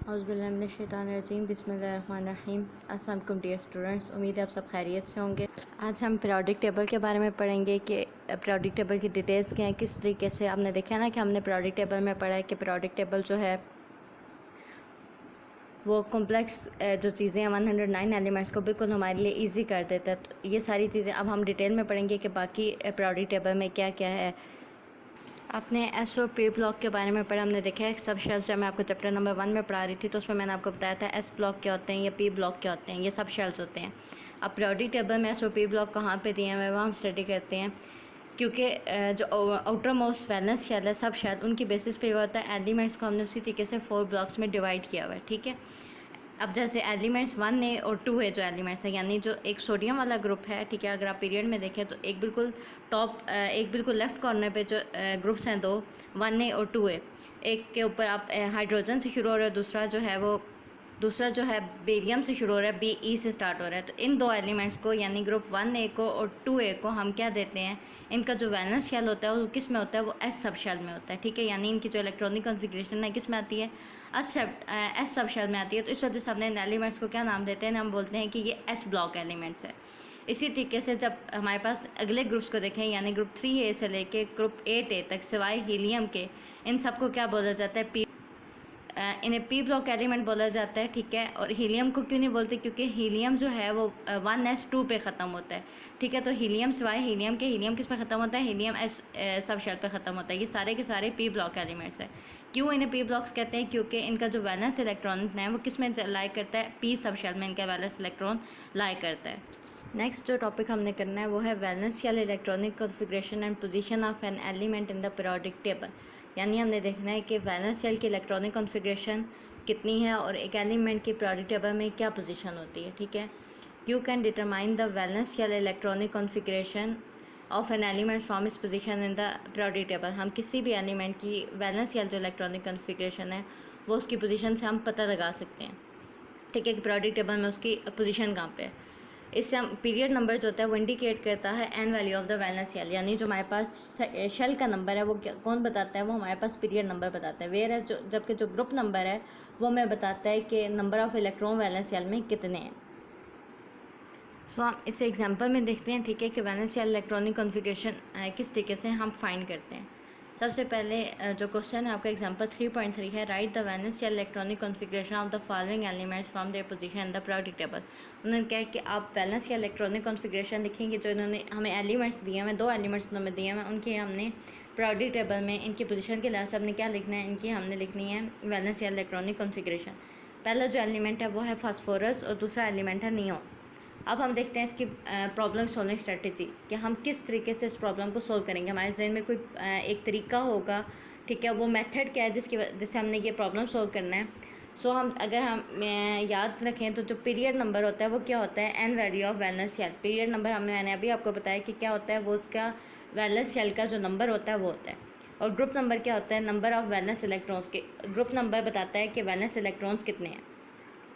औज़ुबिल्लाहिमिनश्शैतानिर्रजीम बिस्मिल्लाहिर्रहमानिर्रहीम। अस्सलाम वालेकुम डियर स्टूडेंट्स, उम्मीद है आप सब खैरियत से होंगे। आज हम पीरियोडिक टेबल के बारे में पढ़ेंगे कि पीरियोडिक टेबल की डिटेल्स क्या हैं, किस तरीके से। आपने देखा ना कि हमने पीरियोडिक टेबल में पढ़ा है कि पीरियोडिक टेबल जो है वो कॉम्प्लेक्स जो चीज़ें हैं 109 एलिमेंट्स को बिल्कुल हमारे लिए इजी कर देता है। तो ये सारी चीज़ें अब हम डिटेल में पढ़ेंगे कि बाकी पीरियोडिक टेबल में क्या क्या है। आपने एस और पी ब्लॉक के बारे में पढ़ा, हमने देखा है सब शेल्स। जब मैं आपको चैप्टर नंबर 1 में पढ़ा रही थी तो उसमें मैंने आपको बताया था एस ब्लॉक क्या होते हैं या पी ब्लॉक क्या होते हैं, ये सब शेल्स होते हैं। अब पीरियोडिक टेबल में एस और पी ब्लॉक कहाँ पे दिए हैं वो हम स्टडी करते हैं, क्योंकि जो आउटर मोस्ट वैलेंस शेल है सब शेल उनकी बेसिस पे होता है। एलिमेंट्स को हमने उसी तरीके से 4 ब्लॉक्स में डिवाइड किया हुआ है, ठीक है। अब जैसे एलिमेंट्स 1 है और 2 है, जो एलिमेंट्स है यानी जो एक सोडियम वाला ग्रुप है, ठीक है। अगर आप पीरियड में देखें तो एक बिल्कुल टॉप एक बिल्कुल लेफ़्ट कॉर्नर पे जो ग्रुप्स हैं दो, 1 है और 2 है। एक के ऊपर आप हाइड्रोजन से शुरू हो रहा है, दूसरा जो है बेरियम से शुरू हो रहा है, BE से स्टार्ट हो रहा है। तो इन दो एलिमेंट्स को यानी ग्रुप 1A को और 2A को हम क्या देते हैं, इनका जो वैलेंस शेल होता है वो किस में होता है, वो एस सब शेल में होता है, ठीक है। यानी इनकी जो इलेक्ट्रॉनिक कॉन्फ़िगरेशन है किस में आती है, एस सब शेल में आती है। तो इस वजह से अपने इन एलिमेंट्स को क्या नाम देते हैं, हम बोलते हैं कि ये एस ब्लॉक एलिमेंट्स है। इसी तरीके से जब हमारे पास अगले ग्रुप्स को देखें यानी ग्रुप 3A से लेके ग्रुप 8A तक सिवाय हीलियम के, इन सबको क्या बोला जाता है, इन्हें पी ब्लॉक एलिमेंट बोला जाता है, ठीक है। और हीलियम को क्यों नहीं बोलते, क्योंकि हीलियम जो है वो 1s2 पे ख़त्म होता है, ठीक है। तो हीलियम सिवाय हीलियम किस पे ख़त्म होता है, हीलियम एस सब शेल पे ख़त्म होता है। ये सारे के सारे पी ब्लॉक एलिमेंट्स हैं। क्यों इन्हें पी ब्लॉक्स कहते हैं, क्योंकि इनका जो वैलेंस इलेक्ट्रॉन है वो किस में लाई करता है, पी सब शेल में इनका वैलेंस इलेक्ट्रॉन लाई करता है। नेक्स्ट जो टॉपिक हमने करना है वो है valence shell electronic configuration and position of an element in the periodic table. यानी हमने देखना है कि वैलेंस शेल की इलेक्ट्रॉनिक कॉन्फ़िगरेशन कितनी है और एक एलिमेंट की पीरियोडिक टेबल में क्या पोजीशन होती है, ठीक है। You can determine the valence shell electronic configuration of an element from its position in the periodic table. हम किसी भी एलिमेंट की वैलेंस शेल जो इलेक्ट्रॉनिक कॉन्फ़िगरेशन है वो उसकी पोजीशन से हम पता लगा सकते हैं, ठीक है, कि पीरियोडिक टेबल में उसकी पोजीशन कहाँ पे है। इससे हम पीरियड नंबर जो होता है वो इंडिकेट करता है n value of the valence shell, यानी जो हमारे पास शेल का नंबर है वो कौन बताता है, वो हमारे पास पीरियड नंबर बताता है। वेयर है जो जबकि जो ग्रुप नंबर है वो हमें बताता है कि number of electron valence shell में कितने हैं। सो हम इसे एग्जांपल में देखते हैं, ठीक है, कि वैलेंस शेल इलेक्ट्रॉनिक कॉन्फ़िगरेशन किस तरीके से हम फाइंड करते हैं। सबसे पहले जो क्वेश्चन है आपका एग्जांपल 3.3 है, write the valence shell electronic configuration of the following elements from their position in the periodic table. उन्होंने कहा कि आप वैलेंस शेल इलेक्ट्रॉनिक कॉन्फ़िगरेशन लिखेंगे, जो इन्होंने हमें एलिमेंट्स दिए हैं, 2 एलिमेंट्स उन्होंने दिए हैं, उनकी हमने पीरियोडिक टेबल में इनकी पोजीशन के लिहाज से हमने क्या लिखना है, इनकी हमने लिखनी है वैलेंस शेल इलेक्ट्रॉनिक कॉन्फ़िगरेशन। पहला जो एलिमेंट है वो है फास्फोरस और दूसरा एलिमेंट है नियोन। अब हम देखते हैं इसकी प्रॉब्लम सॉल्विंग स्ट्रेटजी कि हम किस तरीके से इस प्रॉब्लम को सॉल्व करेंगे। हमारे जहन में कोई एक तरीका होगा, ठीक है, वो मेथड क्या है जिससे हमने ये प्रॉब्लम सॉल्व करना है। सो हम अगर हम याद रखें तो जो पीरियड नंबर होता है वो क्या होता है, n value of valence shell. Period number मैंने अभी आपको बताया कि क्या होता है, वो उसका वैलेंस शेल का जो नंबर होता है वो होता है। और ग्रुप नंबर क्या होता है, नंबर ऑफ वैलेंस इलेक्ट्रॉन्स के। ग्रुप नंबर बताता है कि वैलेंस इलेक्ट्रॉन्स कितने हैं।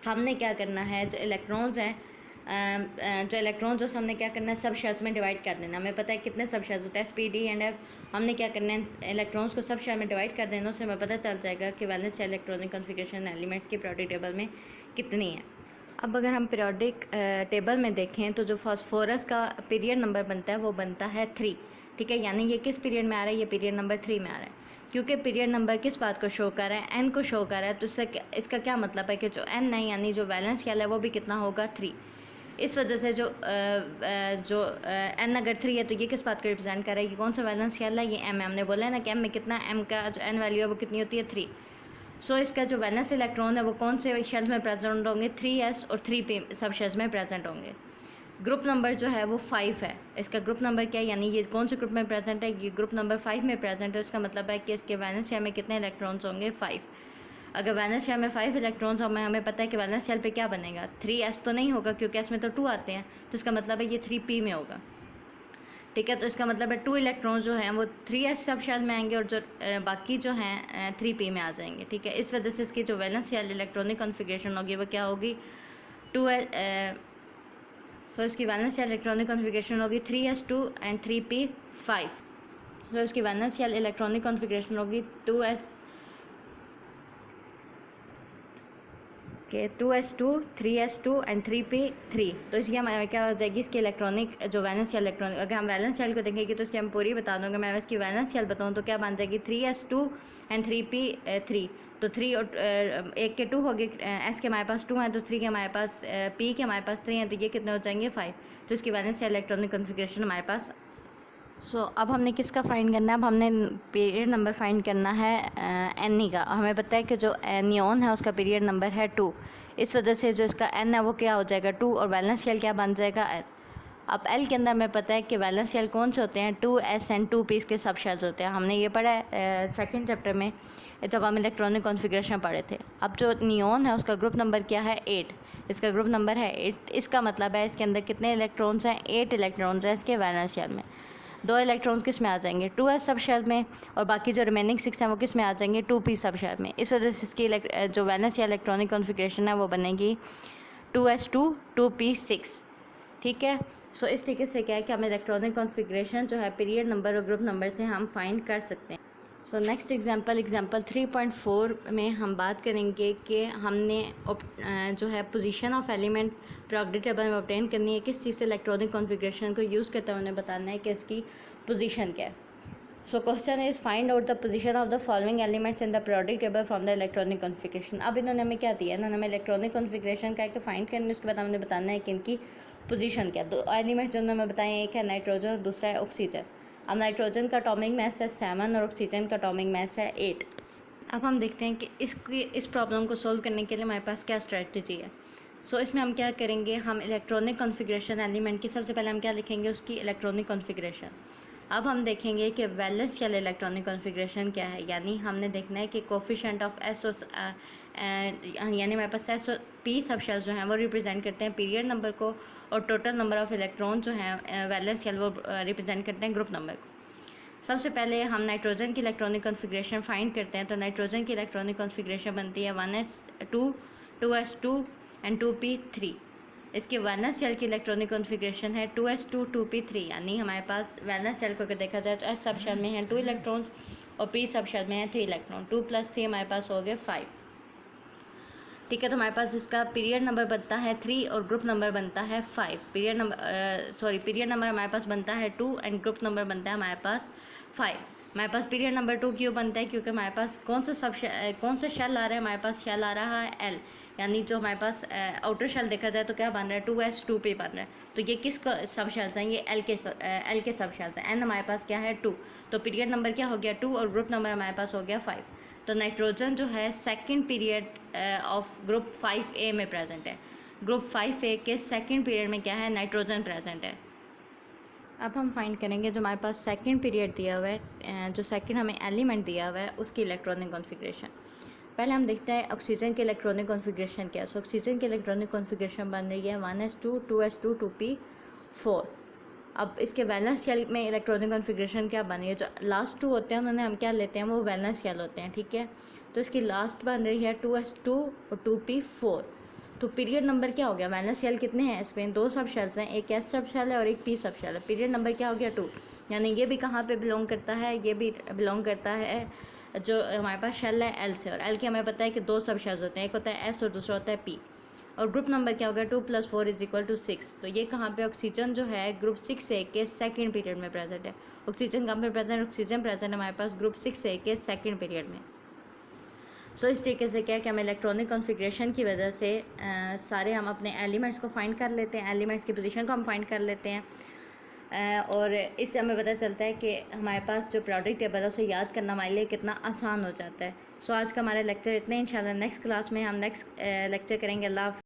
हमने क्या करना है, जो इलेक्ट्रॉन्स हैं जो हमने क्या करना है, सब शेल्स में डिवाइड कर देना। हमें पता है कितने सब शेल्स होते हैं, SPD एंड F। हमने क्या करना है, इलेक्ट्रॉन्स को सब शेल में डिवाइड कर देना, उससे हमें पता चल जाएगा कि valence shell electronic configuration elements की पीरियोडिक टेबल में कितनी है। अब अगर हम पीरियोडिक टेबल में देखें तो जो फास्फोरस का पीरियड नंबर बनता है वो बनता है 3, ठीक है। यानी ये किस पीरियड में आ रहा है, ये पीरियड नंबर 3 में आ रहा है, क्योंकि पीरियड नंबर किस बात को शो कर रहा है, एन को शो कर रहा है। तो इसका क्या मतलब है कि जो एन है यानी जो वैलेंस शेल है वो भी कितना होगा, 3। इस वजह से जो एन अगर 3 है तो ये किस बात को रिप्रेजेंट कर रहा है, कि कौन सा वैलेंस शेल है, ये एम है। हमने बोला है ना कि एम में कितना, एम का जो एन वैल्यू है वो कितनी होती है, 3। सो इसका जो वैलेंस इलेक्ट्रॉन है वो कौन से शेल्स में प्रेजेंट होंगे, 3s और 3p सब शेल्स में प्रेजेंट होंगे। ग्रुप नंबर जो है वो 5 है। इसका ग्रुप नंबर क्या है, यानी ये कौन से ग्रुप में प्रेजेंट है, ये ग्रुप नंबर 5 में प्रेजेंट है। इसका मतलब है कि इसके वैलेंस शेल में कितने इलेक्ट्रॉन्स होंगे, 5। अगर वैलेंस शेल में 5 इलेक्ट्रॉन्स और हमें पता है कि वैलेंस शेल पे क्या बनेगा, 3s तो नहीं होगा क्योंकि s में तो 2 आते हैं, तो इसका मतलब है ये 3p में होगा, ठीक है। तो इसका मतलब है 2 इलेक्ट्रॉन्स जो हैं वो 3s सब शेल में आएंगे और जो बाकी जो हैं 3p में आ जाएंगे, ठीक है। इस वजह से इसकी जो वैलेंस शेल इलेक्ट्रॉनिक कॉन्फ़िगरेशन होगी वो क्या होगी, 2s। सो इसकी वैलेंस शेल इलेक्ट्रॉनिक कॉन्फ़िगरेशन होगी 3s2 एंड 3p5। तो इसकी वैलेंस शेल इलेक्ट्रॉनिक कॉन्फ़िगरेशन होगी 2s कि 2s2 3s2 एंड 3p3। तो इसकी हम क्या हो जाएगी, इसकी इलेक्ट्रॉनिक जो वैलेंस शेल इलेक्ट्रॉनिक, अगर हम वैलेंस शेल को देखेंगे तो इसकी हम पूरी बता दूँगा। मैं इसकी वैलेंस शेल बताऊँ तो क्या बन जाएगी 3s2 एंड 3p3। तो 3 और एक के 2 हो गए, एस के हमारे पास 2 हैं, तो 3 के हमारे पास पी के हमारे पास 3 हैं, तो ये कितने हो जाएंगे 5। तो इसकी वैलेंस शेल इलेक्ट्रॉनिक कॉन्फ़िगरेशन हमारे पास। अब हमने किसका फाइंड करना है, अब हमने पीरियड नंबर फाइंड करना है एन का। हमें पता है कि जो नियॉन है उसका पीरियड नंबर है 2, इस वजह से जो इसका एन है वो क्या हो जाएगा 2, और वैलेंस शेल क्या बन जाएगा एल। अब एल के अंदर हमें पता है कि वैलेंस शेल कौन से होते हैं, 2s एंड 2p इसके सब शेल्स होते हैं। हमने ये पढ़ा है सेकेंड चैप्टर में जब हम इलेक्ट्रॉनिक कॉन्फ़िगरेशन पढ़े थे। अब जो नियॉन है उसका ग्रुप नंबर क्या है 8, इसका ग्रुप नंबर है 8। इसका मतलब है इसके अंदर कितने इलेक्ट्रॉन्स हैं, 8 इलेक्ट्रॉन्स हैं इसके वैलेंस शेल में। 2 इलेक्ट्रॉन्स किस में आ जाएंगे 2s सब शेल में, और बाकी जो रिमेनिंग 6 हैं वो किस में आ जाएंगे 2p सब शेल में। इस वजह से इसकी जो वैलेंस या इलेक्ट्रॉनिक कॉन्फ़िगरेशन है वो बनेगी 2s2 2p6। ठीक है। इस तरीके से क्या है कि हम इलेक्ट्रॉनिक कॉन्फ़िगरेशन जो है पीरियड नंबर और ग्रुप नंबर से हम फाइंड कर सकते हैं। नेक्स्ट एग्जांपल 3.4 में हम बात करेंगे कि हमने जो है position of element product table में ऑब्टेन करनी है। किस चीज़ से इलेक्ट्रॉनिक कॉन्फ़िगरेशन को यूज़ करते हुए उन्हें बताना है कि इसकी पोजीशन क्या है। Question is find out the position of the following elements in the product table from the electronic configuration. अब इन्होंने हमें क्या दिया है, इन्होंने हमें इलेक्ट्रॉनिक कॉन्फ़िगरेशन का फाइंड करनी है, उसके बाद हमने बताना है कि इनकी पोजीशन क्या। 2 एलिमेंट्स जो हमें बताए, एक है नाइट्रोजन और दूसरा है ऑक्सीजन। अब नाइट्रोजन का एटॉमिक मास है 7 और ऑक्सीजन का एटॉमिक मास है 8। अब हम देखते हैं कि इस प्रॉब्लम को सॉल्व करने के लिए हमारे पास क्या स्ट्रेटजी है। इसमें हम क्या करेंगे, हम इलेक्ट्रॉनिक कॉन्फ़िगरेशन एलिमेंट की सबसे पहले हम क्या लिखेंगे, उसकी इलेक्ट्रॉनिक कॉन्फ़िगरेशन। अब हम देखेंगे कि वैलेंस या इलेक्ट्रॉनिक कॉन्फ़िगरेशन क्या है, यानी हमने देखना है कि कोफिशिएंट ऑफ एस यानी हमारे पास एस और पी सब शेल्स जो हैं वो रिप्रेजेंट करते हैं पीरियड नंबर को, और टोटल नंबर ऑफ़ इलेक्ट्रॉन जो हैं वैलेंस शेल वो रिप्रेजेंट करते हैं ग्रुप नंबर को। सबसे पहले हम नाइट्रोजन की इलेक्ट्रॉनिक कॉन्फ़िगरेशन फाइंड करते हैं। तो नाइट्रोजन की इलेक्ट्रॉनिक कॉन्फ़िगरेशन बनती है 1s2 2s2 एंड 2p3। इसके वैलेंस शेल की इलेक्ट्रॉनिक कॉन्फ़िगरेशन है 2s2 2p3, यानी हमारे पास वैलेंस शेल को अगर देखा जाए तो एस सब शेल में हैं 2 इलेक्ट्रॉन्स और पी सब शेल में हैं 3 इलेक्ट्रॉन। 2 + 3 हमारे पास हो गए 5। ठीक है। तो हमारे पास इसका पीरियड नंबर बनता है 3 और ग्रुप नंबर बनता है 5। पीरियड नंबर हमारे पास बनता है 2 एंड ग्रुप नंबर बनता है हमारे पास 5। हमारे पास पीरियड नंबर 2 क्यों बनता है, क्योंकि हमारे पास कौन सा शेल आ रहा है, हमारे पास शेल आ रहा है एल, यानी जो हमारे पास आउटर शेल देखा जाए तो क्या बन रहा है 2s 2p बन रहा है। तो ये किस सब शेल्स हैं, ये एल के सब शेल्स हैं। एन हमारे पास क्या है 2, तो पीरियड नंबर क्या हो गया 2 और ग्रुप नंबर हमारे पास हो गया 5। तो नाइट्रोजन जो है second period of group 5a में प्रेजेंट है। ग्रुप 5a के सेकंड पीरियड में क्या है, नाइट्रोजन प्रेजेंट है। अब हम फाइंड करेंगे जो हमारे पास सेकंड पीरियड दिया हुआ है, जो सेकंड हमें एलिमेंट दिया हुआ है उसकी इलेक्ट्रॉनिक कॉन्फ़िगरेशन। पहले हम देखते हैं ऑक्सीजन की इलेक्ट्रॉनिक कॉन्फ़िगरेशन क्या है। ऑक्सीजन की इलेक्ट्रॉनिक कॉन्फ़िगरेशन बन रही है 1s2 2s2 2p4। अब इसके वैलेंस शेल में इलेक्ट्रॉनिक कॉन्फ़िगरेशन क्या बन रही है, जो लास्ट 2 होते हैं उन्होंने हम क्या लेते हैं, वो वैलेंस शेल होते हैं। ठीक है। तो इसकी लास्ट बन रही है 2s2 और 2p4। तो पीरियड नंबर क्या हो गया, वैलेंस शेल कितने हैं इसमें, 2 सब शेल्स हैं, एक एस सब शेल है और एक पी सब शेल है। पीरियड नंबर क्या हो गया 2, यानी ये भी कहाँ पे बिलोंग करता है, ये भी बिलोंग करता है जो हमारे पास शेल है एल से, और एल के हमें पता है कि 2 सब शेल्स होते हैं, एक होता है एस और दूसरा होता है पी। और ग्रुप नंबर क्या हो गया 2 + 4 = 6। तो ये कहाँ पे ऑक्सीजन जो है ग्रुप 6a के सेकंड पीरियड में प्रेजेंट है। ऑक्सीजन कहाँ पे प्रेजेंट, ऑक्सीजन प्रेजेंट है हमारे पास ग्रुप 6a के सेकंड पीरियड में। इस तरीके से क्या है कि हम इलेक्ट्रॉनिक कॉन्फ़िगरेशन की वजह से सारे हम अपने एलिमेंट्स को फाइंड कर लेते हैं, एलिमेंट्स की पोजीशन को हम फाइंड कर लेते हैं, और इससे हमें पता चलता है कि हमारे पास जो प्रोडक्ट टेबल है उसे याद करना हमारे लिए कितना आसान हो जाता है। आज का हमारा लेक्चर इतना ही। इंशाल्लाह नेक्स्ट क्लास में हम नेक्स्ट लेक्चर करेंगे। अल्लाह।